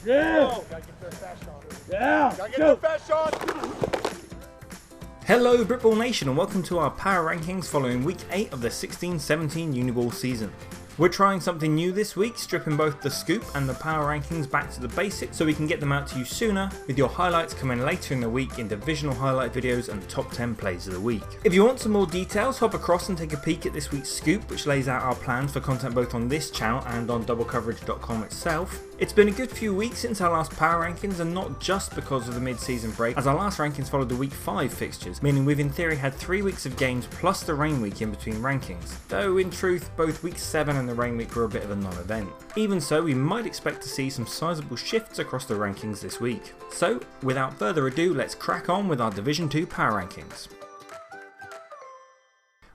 Yeah! Oh, gotta get the fast shot. Yeah! Gotta get the fast shot! Hello Britball Nation and welcome to our power rankings following week 8 of the 16-17 Uniball season. We're trying something new this week, stripping both the scoop and the power rankings back to the basics so we can get them out to you sooner, with your highlights coming later in the week in divisional highlight videos and top 10 plays of the week. If you want some more details, hop across and take a peek at this week's scoop, which lays out our plans for content both on this channel and on doublecoverage.com itself. It's been a good few weeks since our last power rankings, and not just because of the mid-season break, as our last rankings followed the week 5 fixtures, meaning we've in theory had 3 weeks of games plus the rain week in between rankings, though in truth both week 7 and the rain week were a bit of a non-event. Even so, we might expect to see some sizable shifts across the rankings this week. So, without further ado, let's crack on with our Division 2 power rankings.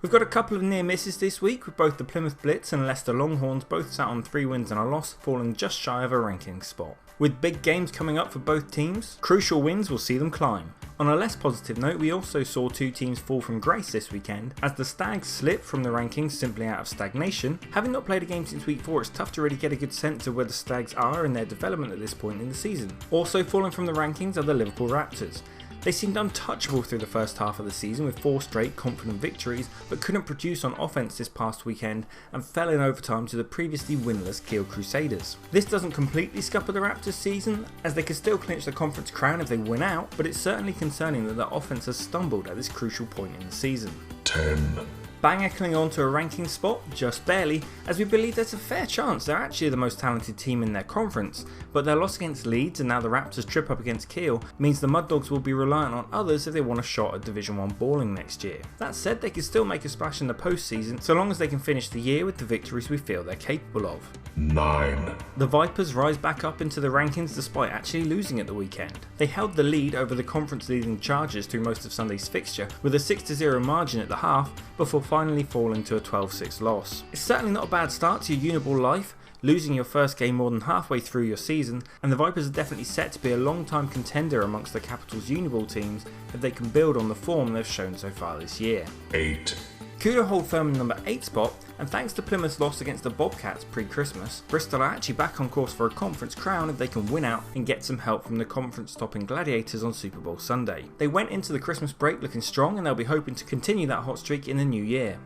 We've got a couple of near misses this week, with both the Plymouth Blitz and Leicester Longhorns both sat on 3 wins and a loss, falling just shy of a ranking spot. With big games coming up for both teams, crucial wins will see them climb. On a less positive note, we also saw 2 teams fall from grace this weekend, as the Stags slipped from the rankings simply out of stagnation. Having not played a game since week 4, it's tough to really get a good sense of where the Stags are in their development at this point in the season. Also falling from the rankings are the Liverpool Raptors. They seemed untouchable through the first half of the season with 4 straight confident victories, but couldn't produce on offense this past weekend and fell in overtime to the previously winless Kiel Crusaders. This doesn't completely scupper the Raptors season, as they could still clinch the conference crown if they win out, but it's certainly concerning that their offense has stumbled at this crucial point in the season. 10. Bangor cling on to a ranking spot, just barely, as we believe there's a fair chance they're actually the most talented team in their conference, but their loss against Leeds and now the Raptors' trip up against Kiel means the Mud Dogs will be reliant on others if they want a shot at Division 1 balling next year. That said, they can still make a splash in the postseason so long as they can finish the year with the victories we feel they're capable of. 9. The Vipers rise back up into the rankings despite actually losing at the weekend. They held the lead over the conference leading Chargers through most of Sunday's fixture with a 6-0 margin at the half before finally falling to a 12-6 loss. It's certainly not a bad start to your Uniball life, losing your first game more than halfway through your season, and the Vipers are definitely set to be a long-time contender amongst the capital's Uniball teams if they can build on the form they've shown so far this year. 8. Kudo hold firm in the number 8 spot, and thanks to Plymouth's loss against the Bobcats pre-Christmas, Bristol are actually back on course for a conference crown if they can win out and get some help from the conference-topping Gladiators on Super Bowl Sunday. They went into the Christmas break looking strong, and they'll be hoping to continue that hot streak in the new year.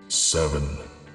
7.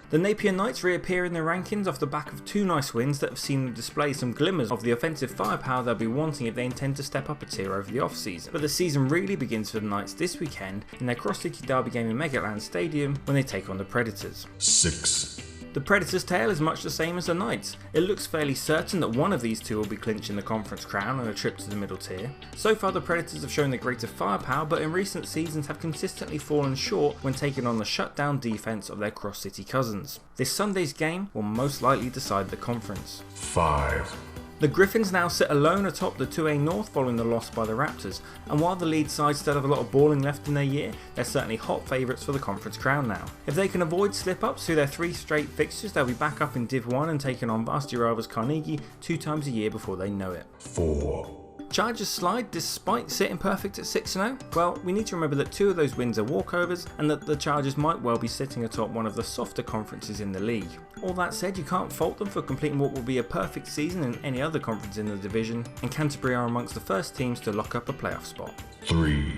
The Napier Knights reappear in the rankings off the back of 2 nice wins that have seen them display some glimmers of the offensive firepower they'll be wanting if they intend to step up a tier over the off-season. But the season really begins for the Knights this weekend in their cross-city derby game in Megaland Stadium when they take on the Predators. 6. The Predators' tale is much the same as the Knights. It looks fairly certain that one of these two will be clinching the conference crown on a trip to the middle tier. So far the Predators have shown the greater firepower, but in recent seasons have consistently fallen short when taking on the shutdown defence of their cross-city cousins. This Sunday's game will most likely decide the conference. 5. The Griffins now sit alone atop the 2A North following the loss by the Raptors, and while the lead side still have a lot of balling left in their year, they're certainly hot favourites for the conference crown now. If they can avoid slip-ups through their 3 straight fixtures, they'll be back up in Div 1 and taking on varsity rivals Carnegie 2 times a year before they know it. 4. Chargers slide despite sitting perfect at 6-0? Well, we need to remember that 2 of those wins are walkovers and that the Chargers might well be sitting atop one of the softer conferences in the league. All that said, you can't fault them for completing what will be a perfect season in any other conference in the division, and Canterbury are amongst the first teams to lock up a playoff spot. 3.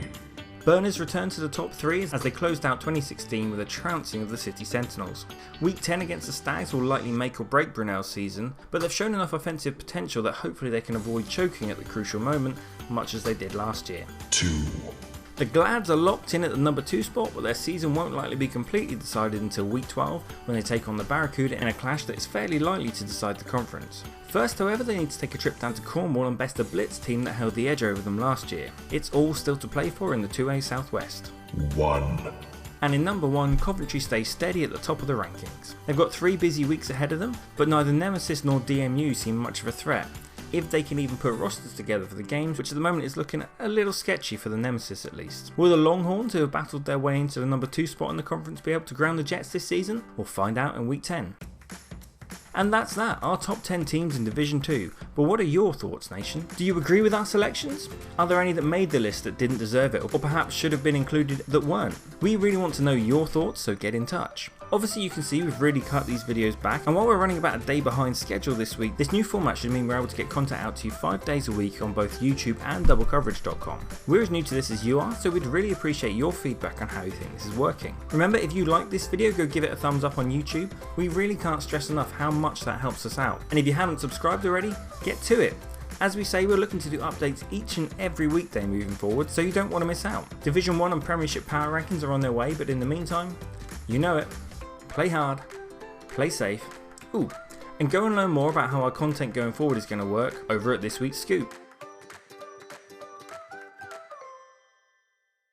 Burners returned to the top 3 as they closed out 2016 with a trouncing of the City Sentinels. Week 10 against the Stags will likely make or break Brunel's season, but they've shown enough offensive potential that hopefully they can avoid choking at the crucial moment, much as they did last year. 2. The Glads are locked in at the number 2 spot, but their season won't likely be completely decided until week 12 when they take on the Barracuda in a clash that is fairly likely to decide the conference. First, however, they need to take a trip down to Cornwall and best the Blitz team that held the edge over them last year. It's all still to play for in the 2A Southwest. 1. And in number 1, Coventry stays steady at the top of the rankings. They've got 3 busy weeks ahead of them, but neither Nemesis nor DMU seem much of a threat, if they can even put rosters together for the games, which at the moment is looking a little sketchy for the Nemesis at least. Will the Longhorns, who have battled their way into the number 2 spot in the conference, be able to ground the Jets this season? We'll find out in week 10. And that's that, our top 10 teams in Division 2. But what are your thoughts, Nation? Do you agree with our selections? Are there any that made the list that didn't deserve it, or perhaps should have been included that weren't? We really want to know your thoughts, so get in touch. Obviously you can see we've really cut these videos back, and while we're running about a day behind schedule this week, this new format should mean we're able to get content out to you 5 days a week on both YouTube and doublecoverage.com. We're as new to this as you are, so we'd really appreciate your feedback on how you think this is working. Remember, if you like this video, go give it a thumbs up on YouTube. We really can't stress enough how much that helps us out. And if you haven't subscribed already, get to it. As we say, we're looking to do updates each and every weekday moving forward, so you don't want to miss out. Division 1 and Premiership power rankings are on their way, but in the meantime, you know it. Play hard, play safe, and go and learn more about how our content going forward is going to work over at this week's Scoop.